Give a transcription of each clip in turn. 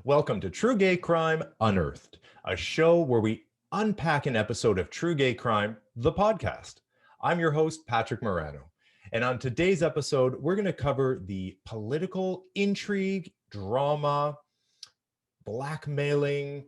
Welcome to True Gay Crime Unearthed, a show where we unpack an episode of True Gay Crime, the podcast. I'm your host, Patrick Marano. And on today's episode, we're going to cover the political intrigue, drama, blackmailing,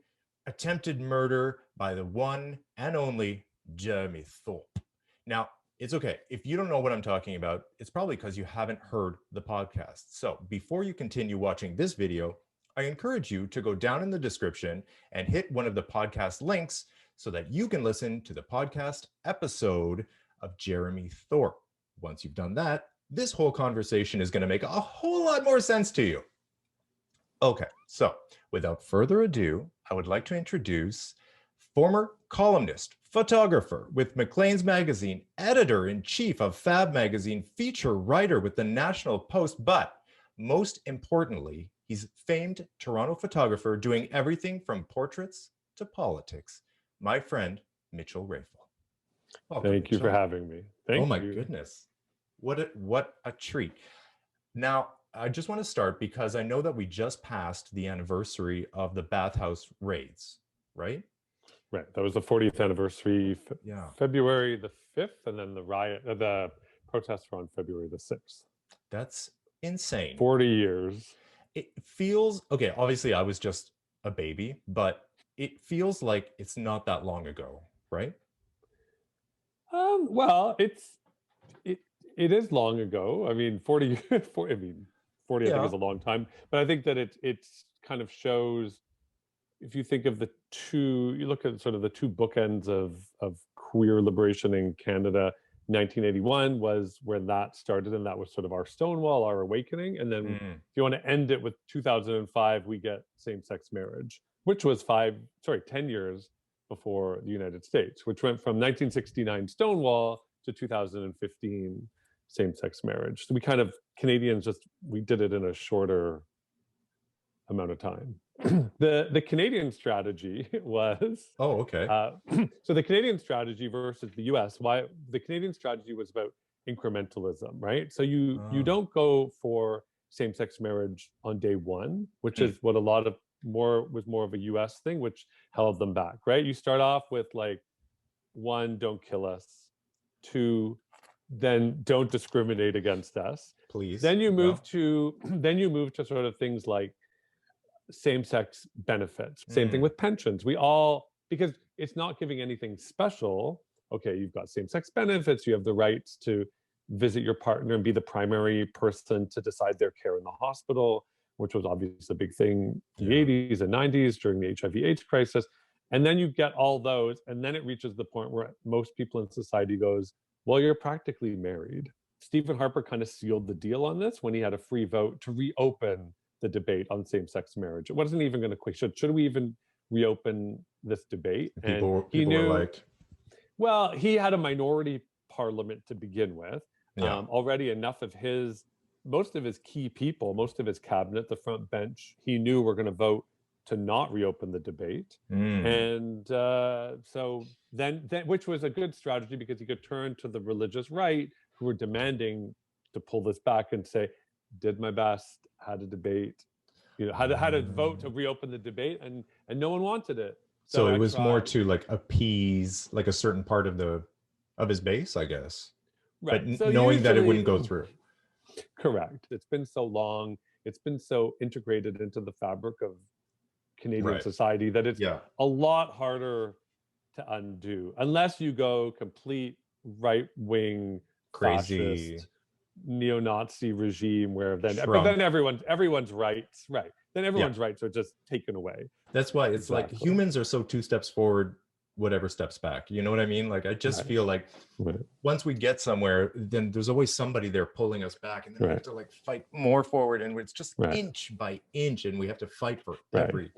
attempted murder by the one and only Jeremy Thorpe. Now, it's okay. If you don't know what I'm talking about, it's probably because you haven't heard the podcast. So before you continue watching this video, I encourage you to go down in the description and hit one of the podcast links so that you can listen to the podcast episode of Jeremy Thorpe. Once you've done that, this whole conversation is going to make a whole lot more sense to you. Okay, so without further ado, I would like to introduce former columnist, photographer with Maclean's Magazine, editor-in-chief of Fab Magazine, feature writer with the National Post, but most importantly, he's famed Toronto photographer doing everything from portraits to politics. My friend, Mitchel Raphael. Thank you for having me. Thank you. Oh my goodness. What a treat. Now, I just want to start because I know that we just passed the anniversary of the bathhouse raids, right? Right. That was the 40th anniversary, February the 5th, and then the protests were on February the 6th. That's insane. 40 years. It feels, okay, obviously I was just a baby, but it feels like it's not that long ago, right? Well, it is long ago. I mean, 40 I think is a long time, but I think that it's kind of shows, if you think of you look at sort of the two bookends of queer liberation in Canada. 1981 was where that started, and that was sort of our Stonewall, our awakening. And then if you want to end it with 2005, we get same-sex marriage, which was 10 years before the United States, which went from 1969 Stonewall to 2015 same-sex marriage. So we kind of, Canadians we did it in a shorter amount of time. The Canadian strategy was so the Canadian strategy versus the US, why the Canadian strategy was about incrementalism, right? So you don't go for same-sex marriage on day one, which is what a lot of was more of a US thing, which held them back, right? You start off with like, one, don't kill us, two, then don't discriminate against us, please. Then you move to sort of things like same-sex benefits. Same thing with pensions. Because it's not giving anything special. Okay, you've got same-sex benefits, you have the rights to visit your partner and be the primary person to decide their care in the hospital, which was obviously a big thing in the 80s and 90s during the HIV/AIDS crisis. And then you get all those, and then it reaches the point where most people in society goes, well, you're practically married. Stephen Harper kind of sealed the deal on this when he had a free vote to reopen the debate on same-sex marriage. It wasn't even going to quit. Should we even reopen this debate? People were like, well, he had a minority parliament to begin with. Already most of his key people, most of his cabinet, the front bench, he knew were going to vote to not reopen the debate. And so then, which was a good strategy because he could turn to the religious right who were demanding to pull this back and say, did my best, had a debate, had a vote to reopen the debate, and no one wanted it. So it was more to like appease like a certain part of his base, I guess. Right. But so knowing that it wouldn't go through. Correct. It's been so long. It's been so integrated into the fabric of Canadian society that it's a lot harder to undo, unless you go complete right-wing, crazy, fascist, neo-Nazi regime where then everyone's rights, right? Then everyone's rights are just taken away. That's why it's like humans are so 2 steps forward, whatever steps back. You know what I mean? Like I just feel like once we get somewhere, then there's always somebody there pulling us back, and then we have to like fight more forward, and it's just inch by inch, and we have to fight for every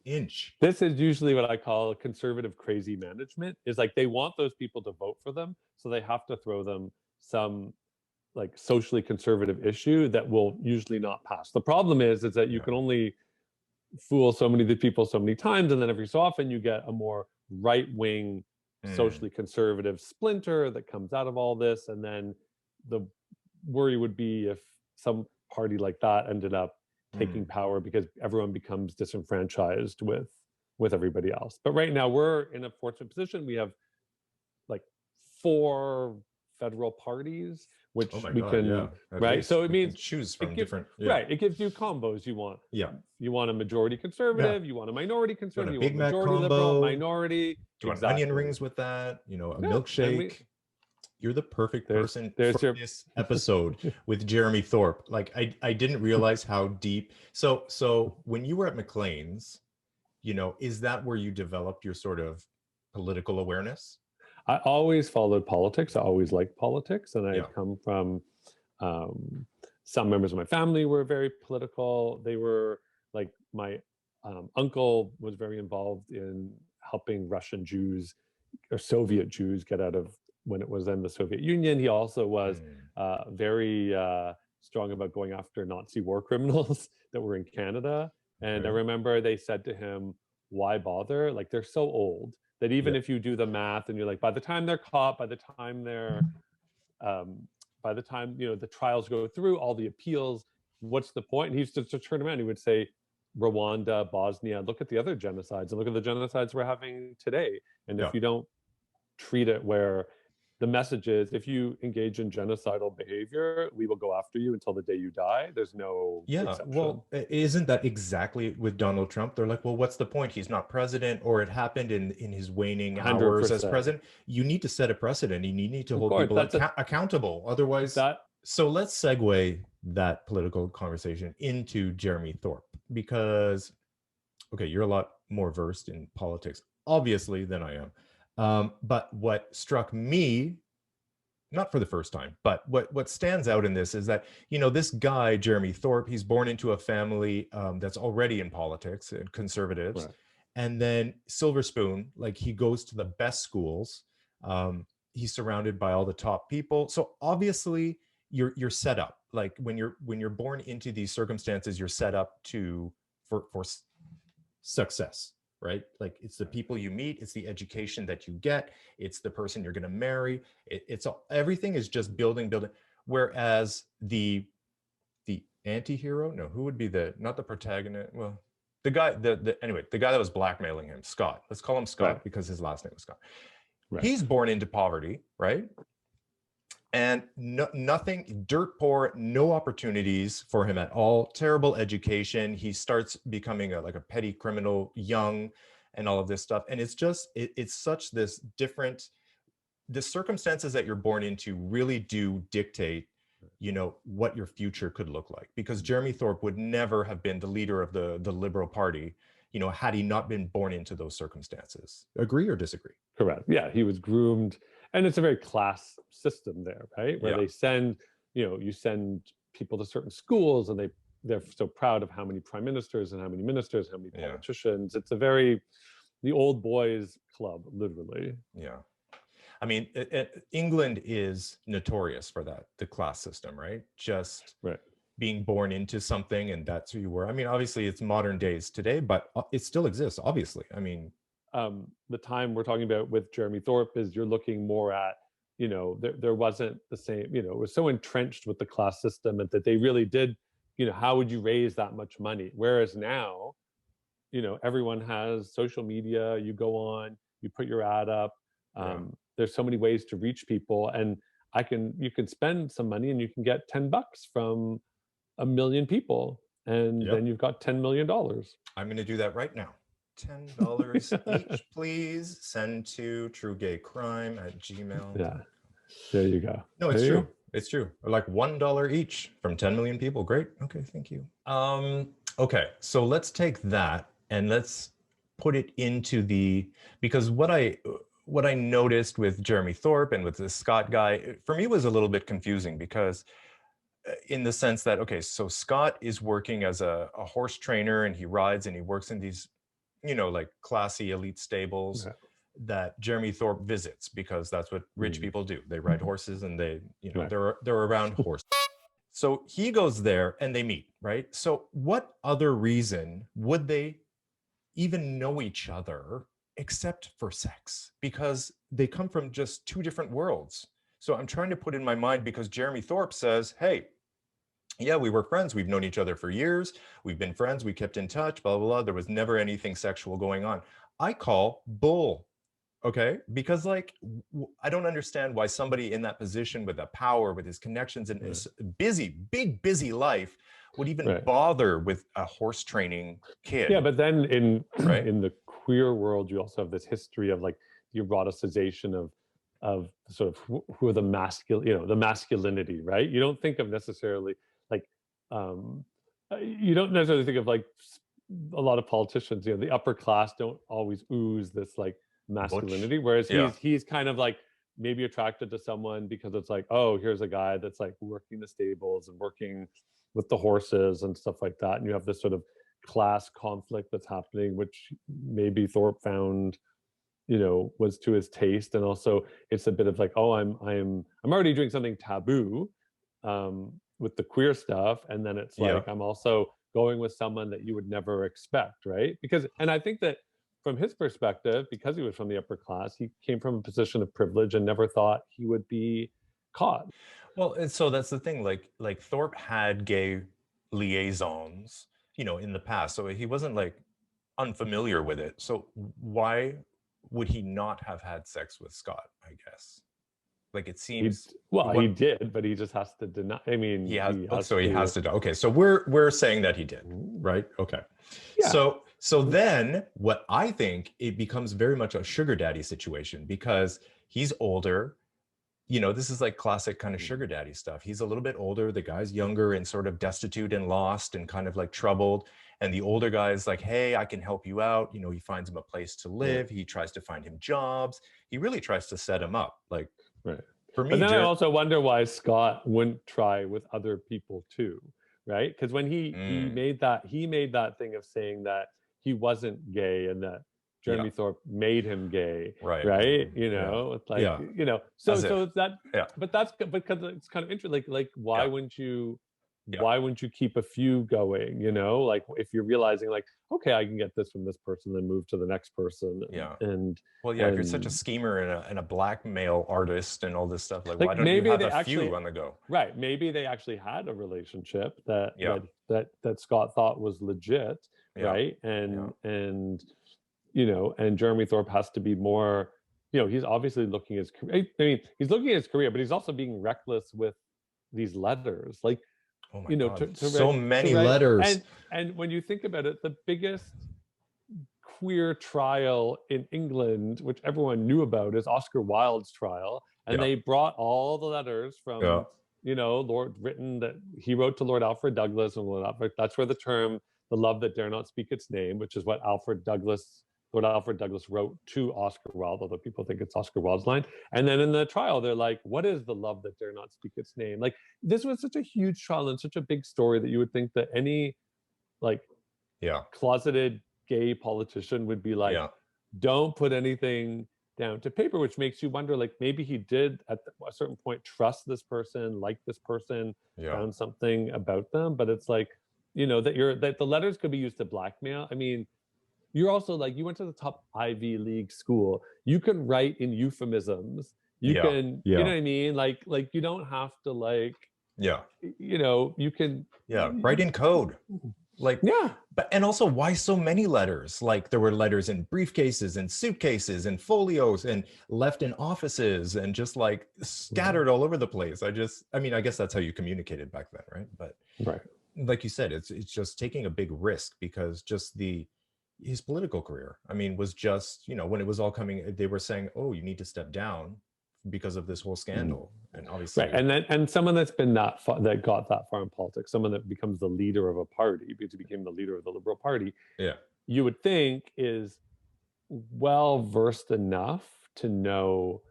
inch. This is usually what I call conservative crazy management. Is like they want those people to vote for them, so they have to throw them some like socially conservative issue that will usually not pass. The problem is that you can only fool so many people so many times, and then every so often you get a more right-wing, socially conservative splinter that comes out of all this. And then the worry would be if some party like that ended up taking power because everyone becomes disenfranchised with everybody else. But right now we're in a fortunate position. We have like 4 federal parties, which Oh my we God, yeah. can, At right? least So it we can means choose it from gives, different, right, it gives you combos you want. Yeah. You want a majority Yeah. conservative, you want a minority You want conservative, a you Big want Mac majority liberal, combo? minority. Do you want onion Exactly. rings with that? You know, a Yeah, and milkshake? You're the perfect person for there's your this episode with Jeremy Thorpe. Like I didn't realize how deep. So when you were at McLean's, you know, is that where you developed your sort of political awareness? I always followed politics. I always liked politics, and I Yeah. had come from some members of my family were very political. They were like my uncle was very involved in helping Russian Jews or Soviet Jews get out of when it was in the Soviet Union. He also was very strong about going after Nazi war criminals that were in Canada. And I Okay. remember they said to him, "Why bother? Like they're so old that even Yeah. if you do the math and you're like, by the time they're caught, um, by the time the trials go through, all the appeals, what's the point?" And he used to turn around. He would say, "Rwanda, Bosnia. Look at the other genocides, and look at the genocides we're having today. And Yeah. if you don't treat it where the message is, if you engage in genocidal behavior, we will go after you until the day you die. There's no Yeah, exception." well, isn't that exactly with Donald Trump? They're like, well, what's the point? He's not president, or it happened in his waning hours as 100%. president. You need to set a precedent, and you need to Of hold course, people accountable. Otherwise, that so let's segue that political conversation into Jeremy Thorpe, because, okay, you're a lot more versed in politics, obviously, than I am. But what struck me, not for the first time, but what stands out in this is that, you know, this guy Jeremy Thorpe, he's born into a family that's already in politics and conservatives, right. and then silver spoon, like he goes to the best schools, he's surrounded by all the top people, so obviously you're set up, like when you're born into these circumstances, you're set up to for success, right? Like it's the people you meet, it's the education that you get, it's the person you're going to marry, it's all, everything is just building. Whereas the anti-hero, no, who would be the, not the protagonist, well, the guy, anyway, the guy that was blackmailing him, Scott, let's call him Scott, Right. because his last name was Scott. Right. He's born into poverty, right? And nothing, dirt poor, no opportunities for him at all, terrible education. He starts becoming like a petty criminal young, and all of this stuff. And it's just it's such this different, the circumstances that you're born into really do dictate, you know, what your future could look like, because Jeremy Thorpe would never have been the leader of the Liberal Party, you know, had he not been born into those circumstances. Agree or disagree? Correct. Yeah, he was groomed, and it's a very class system there, right? Where Yeah. they send, you send people to certain schools, and they're so proud of how many prime ministers and how many ministers, how many Yeah. politicians. It's a very the old boys club, literally. Yeah. I mean, England is notorious for that, the class system, right? Just Right. being born into something, and that's who you were. I mean, obviously it's modern days today, but it still exists, obviously. I mean, the time we're talking about with Jeremy Thorpe is you're looking more at, there wasn't the same, it was so entrenched with the class system that they really did, how would you raise that much money? Whereas now, everyone has social media, you go on, you put your ad up. Yeah. There's so many ways to reach people, and you can spend some money and you can get $10 from 1 million people, and Yep. then you've got $10 million. I'm going to do that right now. $10 each, please. Send to truegaycrime@gmail.com. Yeah, there you go. No, it's There you true. go. It's true. Or like $1 each from 10 million people. Great. Okay, thank you. Okay, so let's take that and let's put it into because what I noticed with Jeremy Thorpe and with this Scott guy, for me was a little bit confusing, because in the sense that, okay, so Scott is working as a horse trainer, and he rides and he works in these, like classy elite stables that Jeremy Thorpe visits, because that's what rich people do. They ride horses, and they, they're around horses. So he goes there and they meet, right? So what other reason would they even know each other except for sex? Because they come from just two different worlds. So I'm trying to put in my mind, because Jeremy Thorpe says, hey, Yeah, we were friends. We've known each other for years. We've been friends. We kept in touch, blah, blah, blah. There was never anything sexual going on. I call bull. Okay. Because, like, I don't understand why somebody in that position with the power, with his connections and his busy, big, busy life would even Right. bother with a horse training Yeah, kid. but then in Right. in the queer world, you also have this history of like the eroticization of sort of who are the masculine, the masculinity, right? You don't think of necessarily like you don't necessarily think of like a lot of politicians, the upper class don't always ooze this like Butch. masculinity, whereas Yeah. he's kind of like maybe attracted to someone because it's like, oh, here's a guy that's like working the stables and working with the horses and stuff like that, and you have this sort of class conflict that's happening, which maybe Thorpe found, was to his taste. And also it's a bit of like, oh, I'm already doing something taboo with the queer stuff. And then it's Yeah. like, I'm also going with someone that you would never expect, right? And I think that from his perspective, because he was from the upper class, he came from a position of privilege and never thought he would be caught. Well, and so that's the thing. Like Thorpe had gay liaisons, in the past. So he wasn't like unfamiliar with it. So why would he not have had sex with Scott, I guess? Like, it seems He what did, but he just has to deny. I mean, he has. he Oh, has so he has to. to. Okay, so we're saying that he did, right? Okay. Yeah. So then what I think, it becomes very much a sugar daddy situation because he's older. This is like classic kind of sugar daddy stuff. He's a little bit older. The guy's younger and sort of destitute and lost and kind of like troubled. And the older guy is like, hey, I can help you out. He finds him a place to live. He tries to find him jobs. He really tries to set him up. Like, Right. for But me, then I also wonder why Scott wouldn't try with other people too, right? Because when he Mm, made that thing of saying that he wasn't gay and that yeah, Jeremy Thorpe made him gay, right. right? Yeah, It's like, yeah, so as if, it's that, yeah, but that's because it's kind of interesting. Like yeah, yeah, why wouldn't you keep a few going? Like if you're realizing like, okay, I can get this from this person, then move to the next person, yeah. and Well, yeah, if you're such a and schemer and a blackmail artist and all this stuff, like, why like don't you maybe have they a actually few on the go? right, maybe they actually had a relationship that Yeah, Scott thought was legit, yeah, right? yeah, And Jeremy Thorpe has to be more, he's obviously looking at his career. I mean, he's looking at his career, but he's also being reckless with these letters, like, oh my God, to so write many letters. and when you think about it, the biggest queer trial in England, which everyone knew about, is Oscar Wilde's trial. And Yeah, they brought all the letters yeah, from, Lord written that he wrote to Lord Alfred Douglas, and that's where the term "the love that dare not speak its name," which is what Lord Alfred Douglas wrote to Oscar Wilde, although people think it's Oscar Wilde's line. And then in the trial, they're like, "What is the love that dare not speak its name?" Like, this was such a huge trial and such a big story that you would think that any like yeah, closeted gay politician would be like, yeah, don't put anything down to paper, which makes you wonder, like, maybe he did at a certain point trust this person, like this person, yeah, found something about them. But it's like, that the letters could be used to blackmail. I mean, you're also like, you went to the top Ivy League school. You can write in euphemisms. You yeah, can, you know yeah, what I mean? Like you don't have to like, yeah, you can, yeah. Write in code. Like, yeah. but and also, why so many letters? Like, there were letters in briefcases and suitcases and folios and left in offices and just like scattered all over the place. I mean, I guess that's how you communicated back then, right? But Right. like you said, it's just taking a big risk because just his political career, I mean, was just, when it was all coming, they were saying, oh, you need to step down because of this whole scandal. And Right, obviously, and someone that's been that got that far in politics, someone that becomes the leader of a party because he became the leader of the Liberal Party, yeah, you would think is well versed enough to know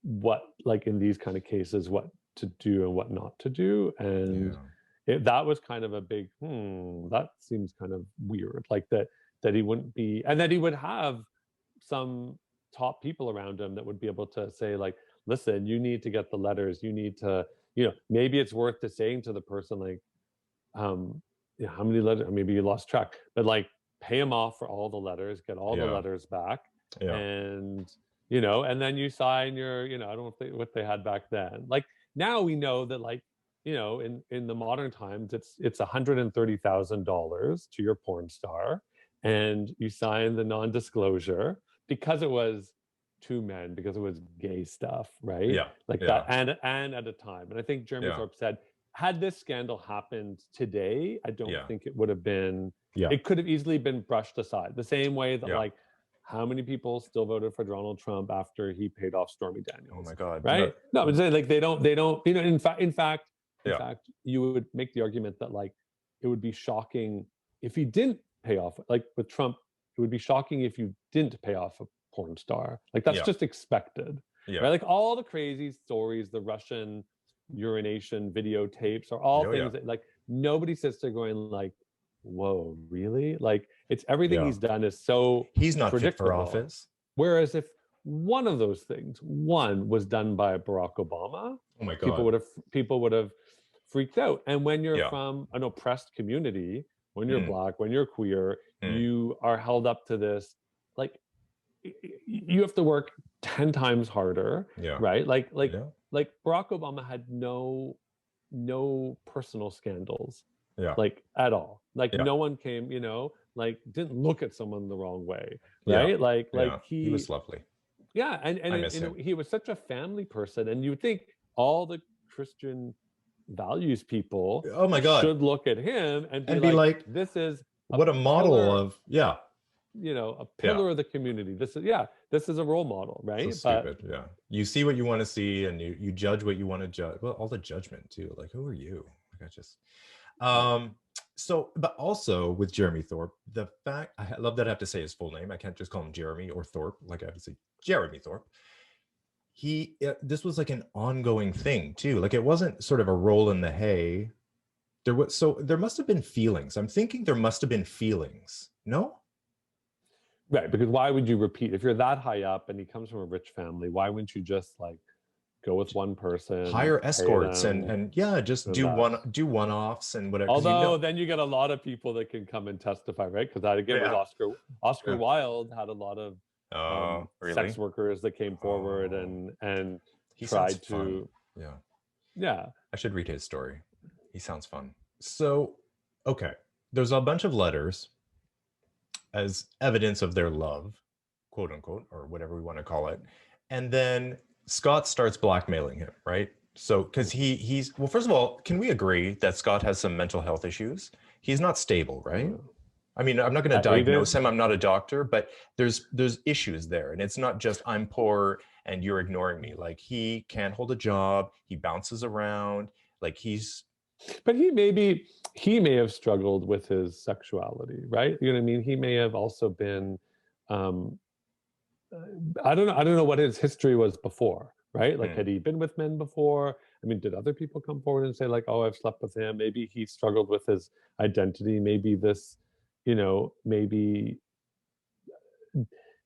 what, like in these kind of cases, what to do and what not to do, and yeah, that was kind of a big that seems kind of weird, like that he wouldn't be, and that he would have some top people around him that would be able to say like, listen, you need to get the letters, you need to, maybe it's worth to saying to the person like, yeah, how many letters, maybe you lost track, but like pay him off for all the letters, get all the yeah, letters back, yeah, and and then you sign your, I don't know what they had back then. Like now we know that like in the modern times, it's $130,000 to your porn star, and you sign the non-disclosure because it was two men, because it was gay stuff, right? Yeah. Like Yeah. that, and at a time. And I think Jeremy Yeah. Thorpe said, had this scandal happened today, I don't Yeah. think it would have been. Yeah. It could have easily been brushed aside. The same way that Yeah. like, how many people still voted for Donald Trump after he paid off Stormy Daniels? Oh my God. Right? No, I'm saying like they don't. In fact, Yeah. you would make the argument that like it would be shocking if he didn't pay off. Like with Trump, it would be shocking if you didn't pay off a porn star. Like that's Yeah. just expected, Yeah. right? Like all the crazy stories, the Russian urination videotapes are all Oh, things yeah. that like nobody sits there going like, whoa, really? Like it's everything Yeah. he's done is so He's not fit for predictable. office. Whereas if one of those things, one was done by Barack Obama, Oh my God. people would have freaked out. And when you're Yeah. from an oppressed community, when you're Mm. Black, when you're queer, Mm. you are held up to this. Like you have to work 10 times harder, Yeah. right? Like Yeah. like Barack Obama had no personal scandals, Yeah. like at all. Like Yeah. no one came, like didn't look at someone the wrong way, Yeah. right? Like Yeah. he He was lovely. yeah, and I miss him. he was such a family person, and you would think all the Christian values people Oh my God. should look at him and be, be like, this is What a model pillar, of, yeah. a pillar of the community. This is a role model, right? So stupid. Yeah. You see what you want to see, and you judge what you want to judge. Well, all the judgment too. Like, who are you? Like, I just so, but also with Jeremy Thorpe, the fact, I love that I have to say his full name. I can't just call him Jeremy or Thorpe. Like I have to say Jeremy Thorpe. This was like an ongoing thing too. Like it wasn't sort of a roll in the hay. There must have been feelings. I'm thinking there must have been feelings. No? Right, because why would you repeat if you're that high up and he comes from a rich family? Why wouldn't you just like go with one person, hire escorts and yeah, just do one-offs and whatever. Although then you get a lot of people that can come and testify, right? Because that again was Oscar Wilde had a lot of really? sex workers that came forward and he tried to fun. Yeah. I should read his story. He sounds fun. So okay, there's a bunch of letters as evidence of their love, quote unquote, or whatever we want to call it, and then Scott starts blackmailing him, right? So, because he's well, first of all, can we agree that Scott has some mental health issues? He's not stable, right? I mean, I'm not going to diagnose him. I'm not a doctor, but there's issues there, and it's not just I'm poor and you're ignoring me. Like he can't hold a job. He bounces around. Like But he may have struggled with his sexuality, right? You know what I mean? He may have also been. I don't know what his history was before, right? Like, had he been with men before? I mean, did other people come forward and say like, "Oh, I've slept with him"? Maybe he struggled with his identity. Maybe this, maybe,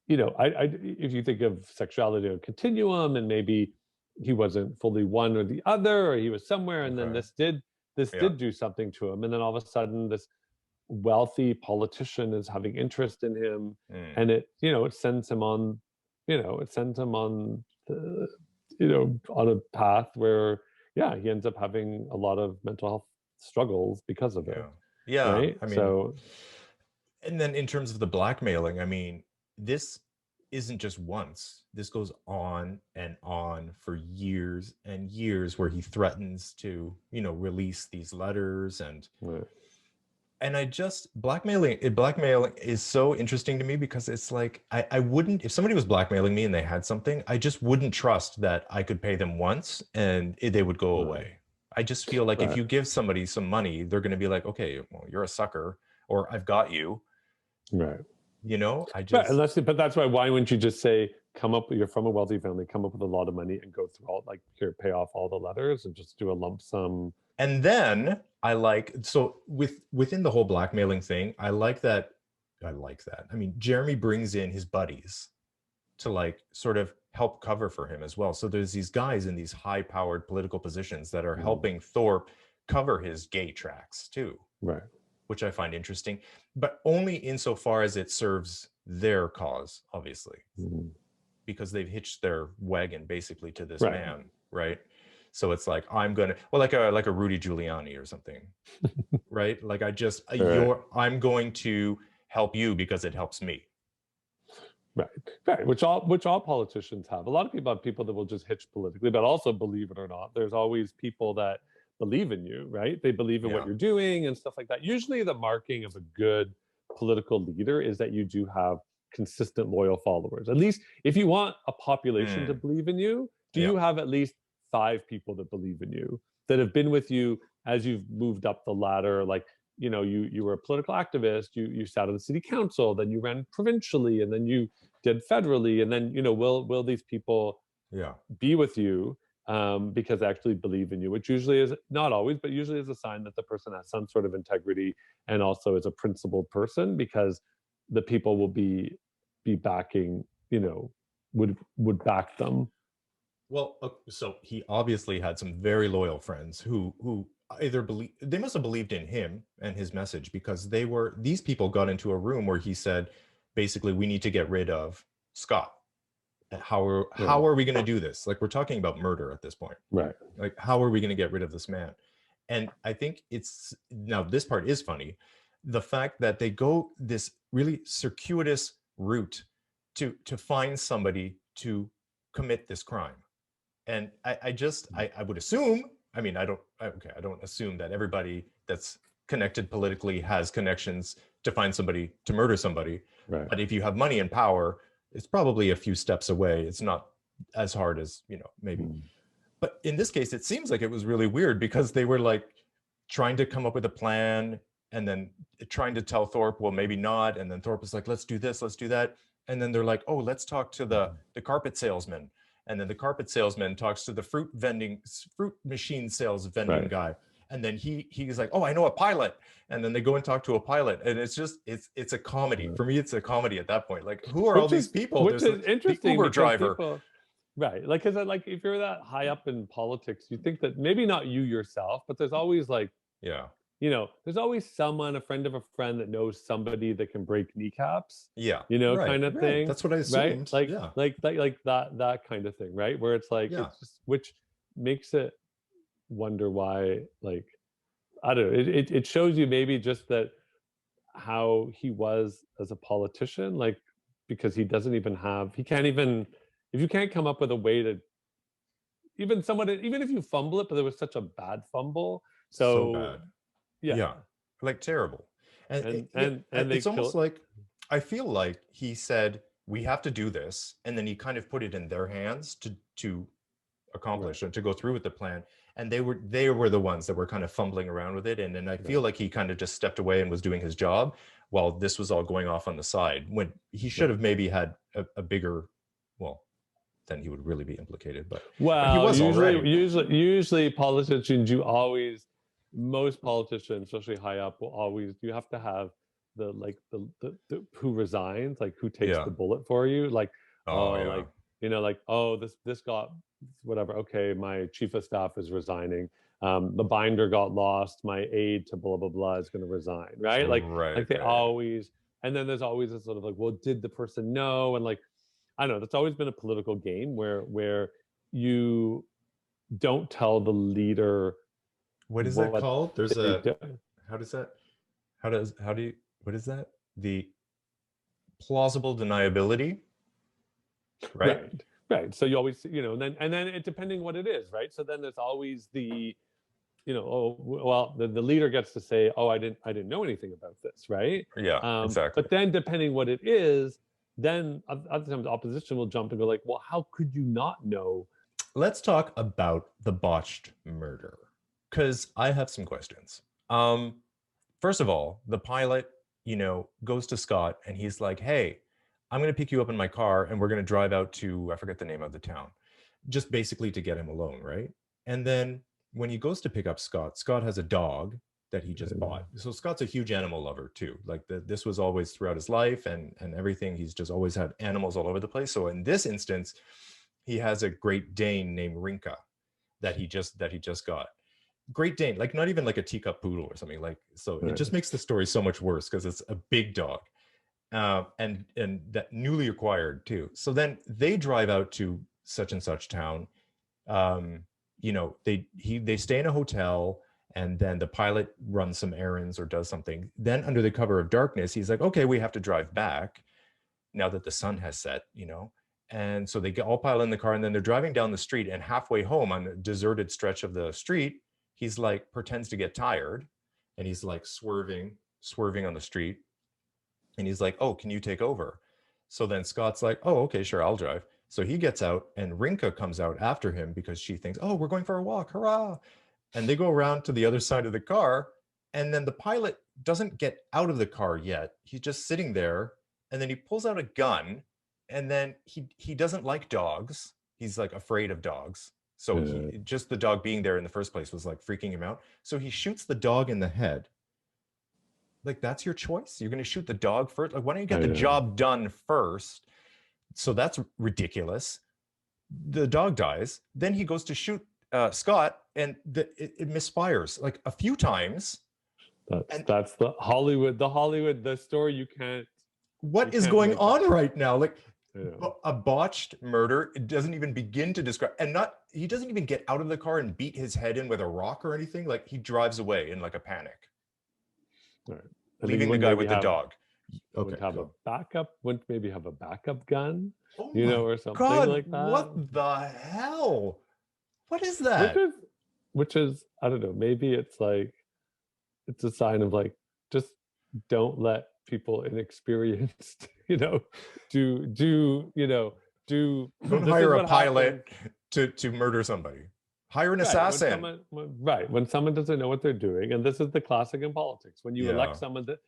if you think of sexuality on a continuum, and maybe he wasn't fully one or the other, or he was somewhere, and then this did do something to him, and then all of a sudden this wealthy politician is having interest in him, and it sends him on on a path where he ends up having a lot of mental health struggles because of it. Right? I mean, and then in terms of the blackmailing, I mean, this isn't just once. This goes on and on for years and years, where he threatens to release these letters and And blackmailing is so interesting to me, because it's like, I wouldn't, if somebody was blackmailing me and they had something, I just wouldn't trust that I could pay them once and they would go away. I just feel like if you give somebody some money, they're going to be like, okay, well, you're a sucker, or I've got you. Right. But that's why wouldn't you just say, you're from a wealthy family, come up with a lot of money and go through all, like, here, pay off all the letters and just do a lump sum. And then within the whole blackmailing thing, I like that. I mean, Jeremy brings in his buddies to like sort of help cover for him as well. So there's these guys in these high-powered political positions that are helping Thorpe cover his gay tracks too. Right. Which I find interesting, but only insofar as it serves their cause, obviously, because they've hitched their wagon basically to this man, right? So it's like, I'm gonna, well, like a Rudy Giuliani or something, right? Like Right. I'm going to help you because it helps me. Right, right. Which all politicians have. A lot of people have people that will just hitch politically, but also, believe it or not, there's always people that believe in you, right? They believe in what Yeah. you're doing and stuff like that. Usually, the marking of a good political leader is that you do have consistent, loyal followers. At least, if you want a population to Mm, believe in you, do yeah. you have at least 5 people that believe in you, that have been with you as you've moved up the ladder? Like, you were a political activist, you sat on the city council, then you ran provincially, and then you did federally, and then will these people Yeah. be with you because they actually believe in you, which usually is, not always, but usually is a sign that the person has some sort of integrity and also is a principled person, because the people will be backing, would back them. Well, so he obviously had some very loyal friends who either they must have believed in him and his message, because these people got into a room where he said, basically, we need to get rid of Scott. How Right, are we going to do this? Like, we're talking about murder at this point. right, Like, how are we going to get rid of this man? And I think it's, now this part is funny, the fact that they go this really circuitous route to find somebody to commit this crime. And I would assume, I mean, I don't assume that everybody that's connected politically has connections to find somebody to murder somebody. right. But if you have money and power, it's probably a few steps away. It's not as hard as, maybe. Mm. But in this case, it seems like it was really weird, because they were like trying to come up with a plan, and then trying to tell Thorpe, well, maybe not. And then Thorpe was like, let's do this, let's do that. And then they're like, oh, let's talk to the carpet salesman. And then the carpet salesman talks to the fruit machine sales vending Right. guy. And then he's like, oh, I know a pilot. And then they go and talk to a pilot. And it's just, it's a comedy. For me, it's a comedy at that point. Like, who are all which these is people? which There's is the interesting, Uber because driver. people, right, like, because like, if you're that high up in politics, you think that maybe not you yourself, but there's always like, Yeah. there's always someone, a friend of a friend, that knows somebody that can break kneecaps, Yeah. Right. kind of Right. thing, That's what I right? assumed. Like, Yeah. that kind of thing, right? Where it's like, Yeah. it's just, which makes it wonder why, like, I don't know. It shows you maybe just that how he was as a politician, like, because he can't even, if you can't come up with a way to, even if you fumble it, but there was such a bad fumble, So so bad. yeah, Yeah. Like, terrible. And and yeah, and and they it's almost kill. like, I feel like he said, we have to do this. And then he kind of put it in their hands to Right, accomplish and to go through with the plan. And they were the ones that were kind of fumbling around with it. And then I feel right, like he kind of just stepped away and was doing his job while this was all going off on the side, when he should right. have maybe had a bigger, well, then he would really be implicated. But he Well, was already. usually politicians, most politicians, especially high up, will always, you have to have the, like, the who resigns, like, who takes Yeah. the bullet for you, like, Oh oh, yeah. like, like, oh, this got whatever. Okay, my chief of staff is resigning. The binder got lost. My aide to blah blah blah is going to resign. Right, Right. they Right. always. And then there's always this sort of like, well, did the person know? And like, I don't know. That's always been a political game where you don't tell the leader What is that what called? There's they a, do. how does that, how do you, what is that? The plausible deniability, right? Right, right. So you always, and then it, depending what it is, right? So then there's always the, oh, well, the leader gets to say, oh, I didn't know anything about this, right? Yeah, exactly. But then depending what it is, then other times opposition will jump and go like, well, how could you not know? Let's talk about the botched murder, because I have some questions. Um, First of all, the pilot, goes to Scott and he's like, hey, I'm going to pick you up in my car and we're going to drive out to, I forget the name of the town, just basically to get him alone, right? And then when he goes to pick up Scott, Scott has a dog that he just bought. So Scott's a huge animal lover too. Like, this was always throughout his life and everything. He's just always had animals all over the place. So in this instance, he has a Great Dane named Rinka that he just got. Great Dane, like, not even like a teacup poodle or something. Like, so it just Right. makes the story so much worse because it's a big dog, and that newly acquired too. So then they drive out to such and such town. Um, they stay in a hotel, and then the pilot runs some errands or does something. Then under the cover of darkness, he's like, okay, we have to drive back now that the sun has set, And so they all pile in the car, and then they're driving down the street, and halfway home on a deserted stretch of the street, he's like pretends to get tired, and he's like swerving on the street. And he's like, oh, can you take over? So then Scott's like, oh, okay, sure, I'll drive. So he gets out, and Rinka comes out after him because she thinks, oh, we're going for a walk, hurrah. And they go around to the other side of the car. And then the pilot doesn't get out of the car yet. He's just sitting there. And then he pulls out a gun. And then he doesn't like dogs. He's like afraid of dogs. So just the dog being there in the first place was like freaking him out. So he shoots the dog in the head. Like, that's your choice? You're going to shoot the dog first? Like, why don't you get the job done first? So that's ridiculous. The dog dies. Then he goes to shoot Scott, and it misfires like a few times. That's the Hollywood, the story you can't. What is going on right now? Like, a botched murder, it doesn't even begin to describe, and he doesn't even get out of the car and beat his head in with a rock or anything. Like, he drives away in like a panic. Right. Leaving the guy with the dog. Okay, wouldn't maybe have a backup gun, or something like that. What the hell? What is that? Which is, I don't know, maybe it's like, it's a sign of like, just don't let people inexperienced, don't hire a pilot to murder somebody. Hire an assassin. When someone doesn't know what they're doing, and this is the classic in politics. When you elect someone that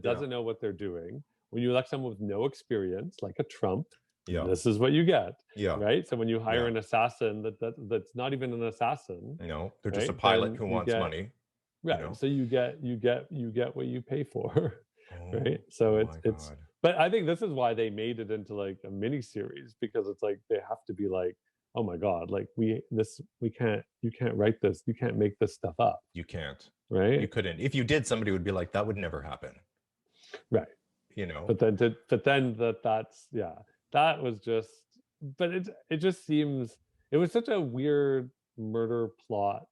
doesn't know what they're doing, when you elect someone with no experience, like a Trump, this is what you get. Right. So when you hire an assassin that's not even an assassin. They're just a pilot who wants money. Right. So you get what you pay for. Right. So it's but I think this is why they made it into like a mini series, because it's like they have to be like, oh my God, like you can't write this, you can't make this stuff up. You can't. Right. You couldn't. If you did, somebody would be like, that would never happen. Right. But then that was just, but it just seems, it was such a weird murder plot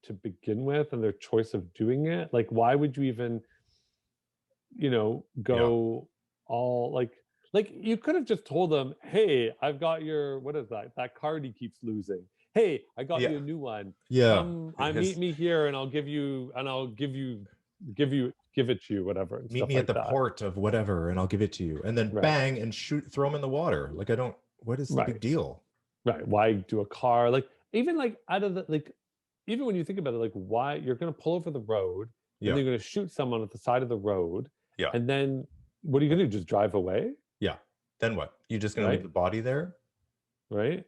to begin with, and their choice of doing it. Like, why would you even, go all like you could have just told them, hey, I've got your, what is that card he keeps losing. Hey, I got you a new one. Meet me here, and I'll give it to you, whatever. Meet me at the port of whatever, and I'll give it to you. And then bang, and throw him in the water. Like, what is the big deal? Right. Why do a car? Like, even like out of the, like, even when you think about it, like, why you're going to pull over the road, and you're going to shoot someone at the side of the road. Yeah. And then what are you going to do? Just drive away? Yeah. Then what? You're just going to leave the body there? Right.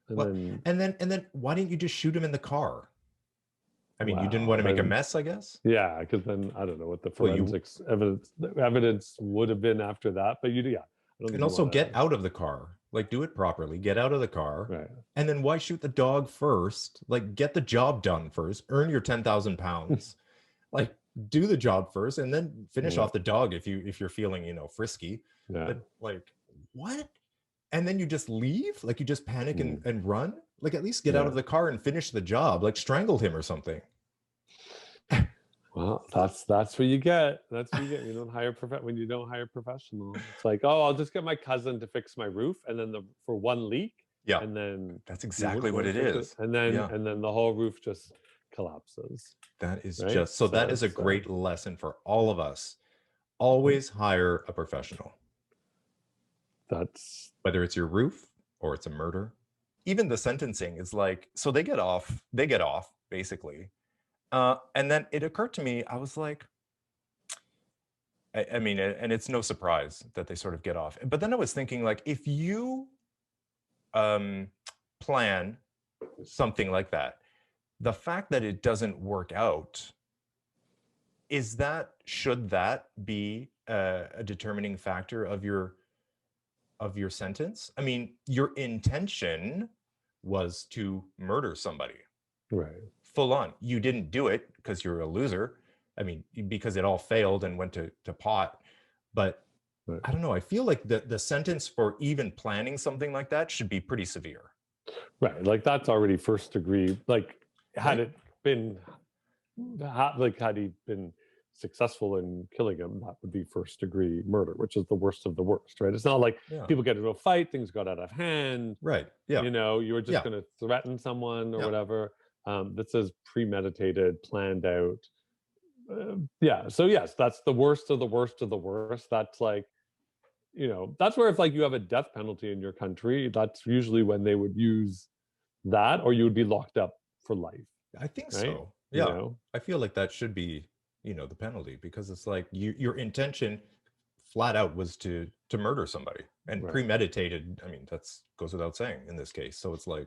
And then why didn't you just shoot him in the car? I mean, you didn't want to make a mess, I guess. Yeah, because then I don't know what the forensics evidence would have been after that. But and also get out of the car. Like, do it properly. Get out of the car. Right. And then why shoot the dog first? Like, get the job done first. Earn your 10,000 pounds. Like, do the job first, and then finish off the dog if you're feeling frisky. But like, what? And then you just leave? Like, you just panic and run? Like, at least get out of the car and finish the job. Like, strangled him or something. Well, that's what you get. That's what you get. When you don't hire professional. It's like, oh, I'll just get my cousin to fix my roof, and then for one leak. Yeah. And then that's exactly what it is. And then the whole roof just collapses. That is that is a great lesson for all of us. Always hire a professional. That's whether it's your roof or it's a murder. Even the sentencing is like, so they get off basically. And then it occurred to me, I was like, I mean, and it's no surprise that they sort of get off. But then I was thinking, like, if you plan something like that, the fact that it doesn't work out, should that be a determining factor of your sentence? I mean, your intention was to murder somebody. Right. Full on. You didn't do it because you're a loser. I mean, because it all failed and went to pot. But I don't know. I feel like the sentence for even planning something like that should be pretty severe. Right, like that's already first degree. Like, had it been, had he been successful in killing him, that would be first degree murder, which is the worst of the worst, right? It's not like people get into a fight, things got out of hand, right? Yeah, you know, you were just going to threaten someone or whatever. This is premeditated, planned out. So yes, that's the worst of the worst of the worst. That's like, you know, that's where if like you have a death penalty in your country, that's usually when they would use that, or you would be locked up for life. I think right? so. Yeah, You know? I feel like that should be, you know, the penalty, because it's like your intention flat out was to murder somebody, and premeditated. I mean, that's goes without saying in this case. So it's like,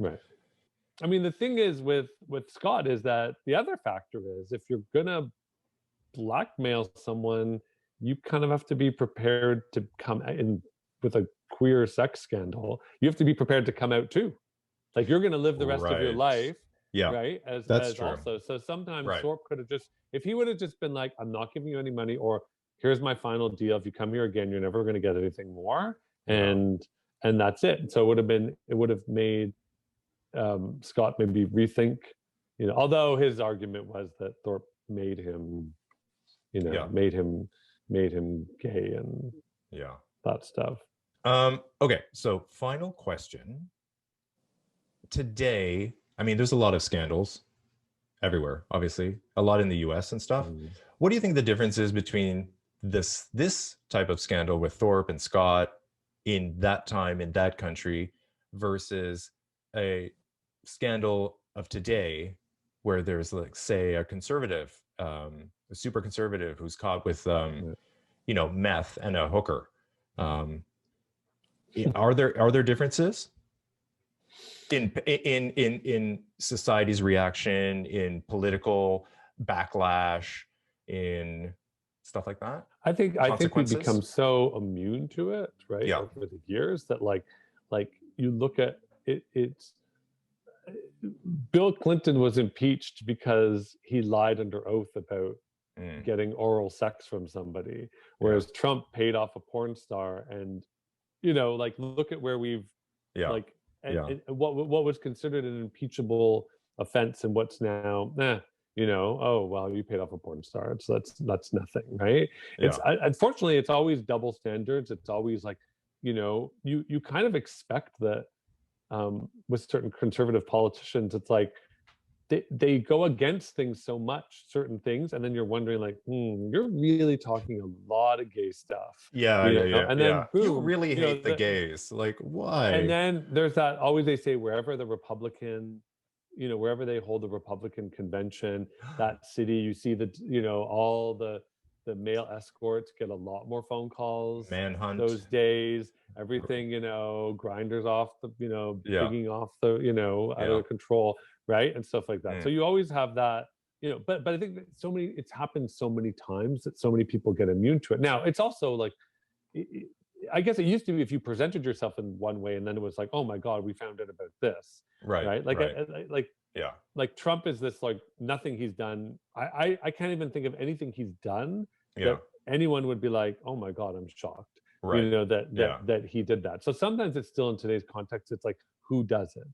I mean, the thing is with Scott is that the other factor is if you're gonna blackmail someone, you kind of have to be prepared to come in with a queer sex scandal. You have to be prepared to come out too. Like you're going to live the rest of your life, right? As true. Also, so sometimes Thorpe could have just, if he would have just been like, "I'm not giving you any money," or "Here's my final deal. If you come here again, you're never going to get anything more," and that's it. So it would have made Scott maybe rethink. You know, although his argument was that Thorpe made him, you know, made him gay and that stuff. Okay, so final question. Today, I mean, there's a lot of scandals everywhere, obviously, a lot in the US and stuff. What do you think the difference is between this type of scandal with Thorpe and Scott in that time in that country versus a scandal of today where there's, like, say, a conservative, a super conservative who's caught with you know, meth and a hooker? Are there differences in society's reaction, in political backlash, in stuff like that? I think we've become so immune to it, right? Over the years that like you look at it, it's Bill Clinton was impeached because he lied under oath about getting oral sex from somebody, whereas Trump paid off a porn star. And you know, like, look at where we've like and what was considered an impeachable offense and what's now, you know, oh well, you paid off a porn star, so that's nothing, right? It's unfortunately it's always double standards. It's always like, you know, you kind of expect that with certain conservative politicians, it's like they go against things so much, certain things, and then you're wondering like, you're really talking a lot of gay stuff. And then boom, you really hate the gays. Like, why? And then there's that, always they say wherever the Republican, you know, wherever they hold the Republican convention, that city, you see the, you know, all the male escorts get a lot more phone calls, manhunt those days, everything, you know, grinders off the, you know, digging off the, you know, out of control, right, and stuff like that. So you always have that, you know, but I think that it's happened so many times that so many people get immune to it. Now it's also like, I guess it used to be if you presented yourself in one way and then it was like, oh my God, we found out about this, right? Like like Trump is this, like, nothing he's done. I can't even think of anything he's done that anyone would be like, oh my God, I'm shocked, you know, that he did that. So sometimes it's still, in today's context, it's like, who does it?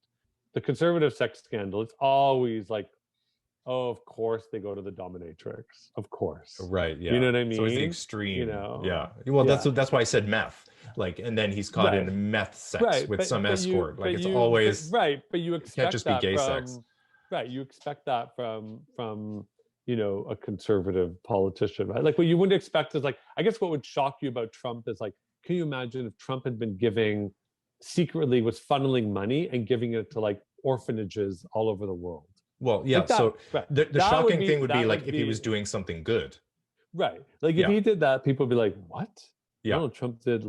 The conservative sex scandal, it's always like, oh, of course they go to the dominatrix, of course, you know what I mean? So it's the extreme, you know. Well, that's why I said meth, like, and then he's caught in meth sex with some escort, like, it's always but you expect, it can't just be gay sex, right? You expect that from you know, a conservative politician, right? Like, what you wouldn't expect is, like, I guess what would shock you about Trump is, like, can you imagine if Trump had been secretly was funneling money and giving it to, like, orphanages all over the world? Well, yeah. Like that, so the shocking thing would be like if he was doing something good, right? Like if he did that, people would be like, "What? Donald Trump did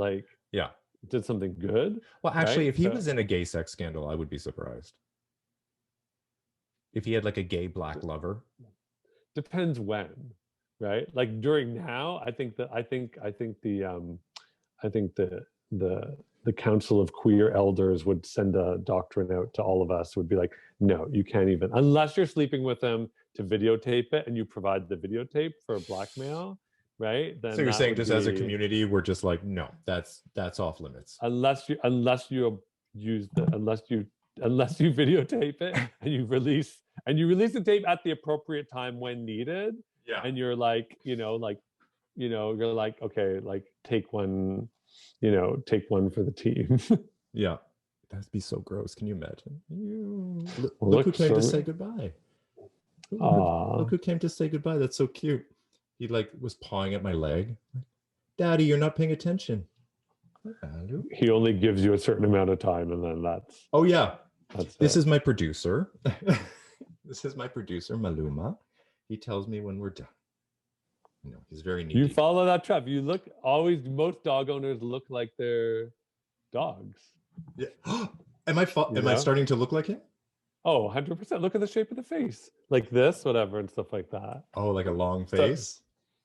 did something good?" Well, actually, if he was in a gay sex scandal, I would be surprised. If he had like a gay black lover, depends when, right? Like during now, I think the Council of Queer Elders would send a doctrine out to all of us, would be like, no, you can't even, unless you're sleeping with them, to videotape it and you provide the videotape for blackmail, right? Then so you're saying just as a community, we're just like, no, that's off limits. Unless you unless you videotape it and you release the tape at the appropriate time when needed. Yeah. And you're like, you're like, okay, like take one for the team. Yeah. That'd be so gross. Can you imagine? Look who came to say goodbye. Look who came to say goodbye. That's so cute. He like was pawing at my leg. Daddy, you're not paying attention. He only gives you a certain amount of time, and then that's. Oh yeah, this is my producer. This is my producer, Maluma. He tells me when we're done. He's very needy. You follow that trap. You look always. Most dog owners look like their dogs. Yeah. Am I starting to look like him? Oh, 100%. Look at the shape of the face, like this, whatever, and stuff like that. Oh, like a long face.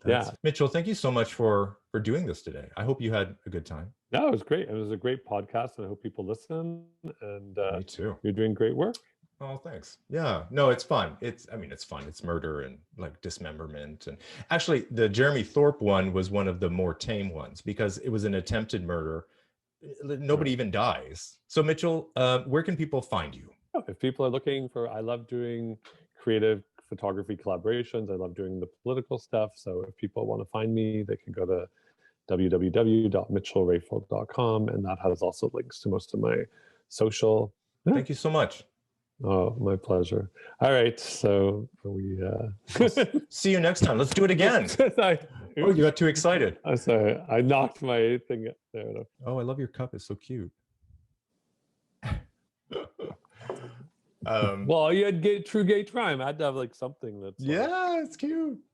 Yeah. Mitchell, thank you so much for doing this today. I hope you had a good time. No, it was great. It was a great podcast, and I hope people listen. And me too. You're doing great work. Oh, thanks. Yeah, no, it's fun. It's fun. It's murder and like dismemberment. And actually, the Jeremy Thorpe one was one of the more tame ones because it was an attempted murder. Nobody even dies. So Mitchell, where can people find you? If people are looking for, I love doing creative photography collaborations. I love doing the political stuff. So if people want to find me, they can go to www.mitchelraphael.com, and that has also links to most of my social. Thank you so much. Oh, my pleasure. All right, so we see you next time. Let's do it again. Oh, you got too excited. I'm sorry, I knocked my thing there. Oh, I love your cup. It's so cute. Well, you had true gay crime. I had to have like something that's yeah, it's cute.